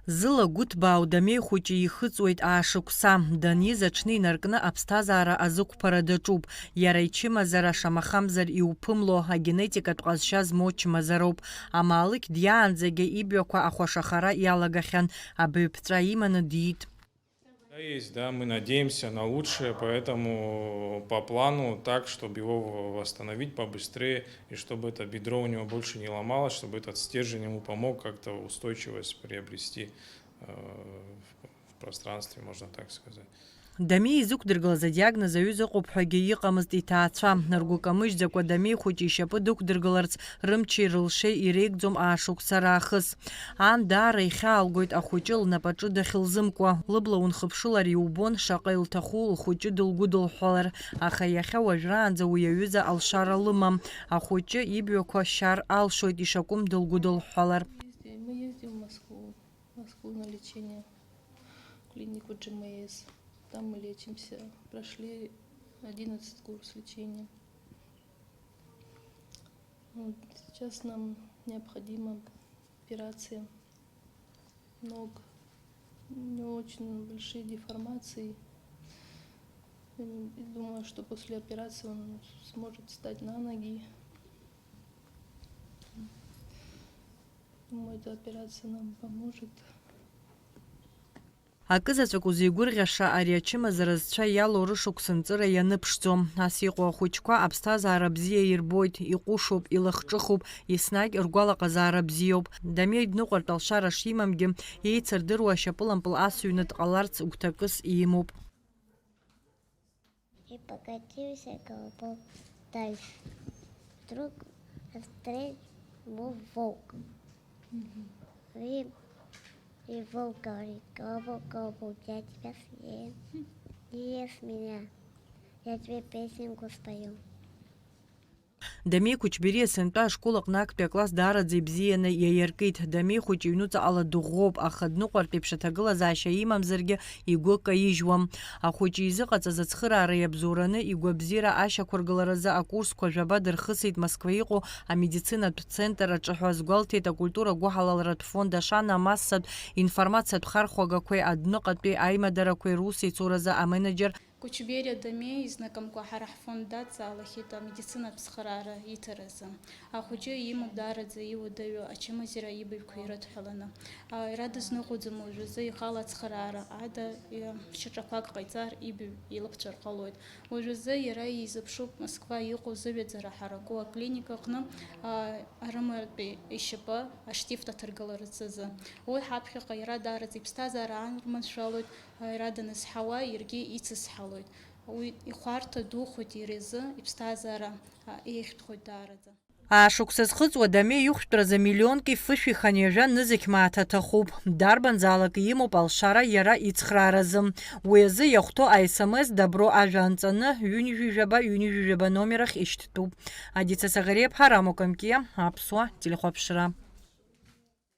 Зыла гәыҭбаа Дамеи хәыҷы ихыҵуеит аашықәса, даниз аҽны инаркны аԥсҭазаара азықәԥара даҿуп. Иара ичымазара шамахамзар иуԥымло агенетикатә ҟазшьа змоу чмазароуп. Амаалықь диаанӡагьы ибҩақәа ахәашахара иалагахьан, абаҩԥҵәа иманы диит. Есть, да, мы надеемся на лучшее, поэтому по плану так, чтобы его восстановить побыстрее, и чтобы это бедро у него больше не ломалось, чтобы этот стержень ему помог как-то устойчивость приобрести в пространстве, можно так сказать. Дамеи изықәдыргылаз адиагноз аҩыза ыҟоуп ҳәагьы иҟамызт иҭаацәа. Ргәы камыжьӡакәа Дамеи хәыҷы ишьапы дықәдыргыларц рымчи рылшеи иреигӡом аашықәса раахыс. Ан даара ихьаалгоит ахәыҷы лнапаҿы дахьылзымкуа. Лыбла унхыԥшылар иубон шаҟа илҭаху лхәыҷы дылгәыдылҳәалар, аха иахьа уажәраанӡа уи аҩыза алшара лымам. Ахәыҷы ибҩақәа шьар алшоит ишакәым дылгәыдылҳәалар. Мы ездим в Москву на лечение, в клинику ГМС. Там мы лечимся. Прошли 11 курс лечения. Вот сейчас нам необходима операция ног. У него очень большие деформации. И думаю, что после операции он сможет встать на ноги. Думаю, эта операция нам поможет. Акызаҵәык узеигәырӷьаша ари ачымазара зцәа иалоу рышықәсанҵыра ианыԥшӡом. Нас иҟоу ахәыҷқәа аԥсҭазаара бзиа ирбоит, иҟәышуп, илахҿыхуп, еснагь ргәалаҟазаара бзиоуп. Дамеи дныҟәартә алшара шимамгьы, еицырдыруа ашьапылампыл асыҩны дҟаларц гәҭакыс имоуп. И покатился колобок дальше. Вдруг встретил волк. И волк говорит: колобок, колобок, я тебя съем. Не ешь меня, я тебе песенку спою. Дамеи Кәычбери асынтәа ашкол аҟны актәи акласс даараӡа ибзианы иаиркит. Дамеи хәыҷы иҩнуҵаҟала дыӷәӷәоуп, аха дныҟәартә еиԥш аҭагылазаашьа имамзаргьы игәы каижьуам. Ахәыҷы изыҟаҵаз ацхыраара иабзоураны игәабзиара ашьақәыргыларазы акурсқәа жәаба дырхысит Москва иҟоу амедицинатә центр аҿы ҳәа азгәалҭеит акультура гәыҳалалратә фонд ашана амассатә информациатә хархәагақәеи адәныҟатәи аимадарақәеи русеицуразы аменеджер Кәычбери Дамеи изнакымкәа ҳара ҳфондациа амедицинатә цхыраара иҭаразы. Ахәыҷы имоуп даараӡа иуадаҩу ачымазара ибаҩқәа ирыдҳәаланы. Иара дызныҟәаӡом уажәазы ихала ацхыраара, ада шьаҿақәак ҟаиҵар ибаҩ илыԥҵәар ҟалоит. Уажәазы иара изыԥшуп Москва иҟоу зыҩаӡара ҳараку аклиника аҟны арыматәи ишьапы аштифт аҭаргыларацы азы. Уи ҳаԥхьаҟа иара даараӡа иԥсҭазаара аанырманшәалоит, иара данызҳауа иаргьы ицызҳалоит. Уи ихәарҭа духоит иара изы, иԥсҭазаара еиӷьтәхоит даараӡа. Аашықәса зхыҵуа Дамеи ихәшәтәразы миллионки фышә иханиажәа нызықь мааҭ аҭахуп. Дарбанзаалак имоуп алшара иара ицхрааразы. Уи азы иахәҭоу аСМС дабро ажәа анҵаны ҩынҩажәаба номер ахь ишьҭтәуп. Адица Саӷариаԥҳа, Рамо Камкиа, Аԥсуа телехәаԥшра.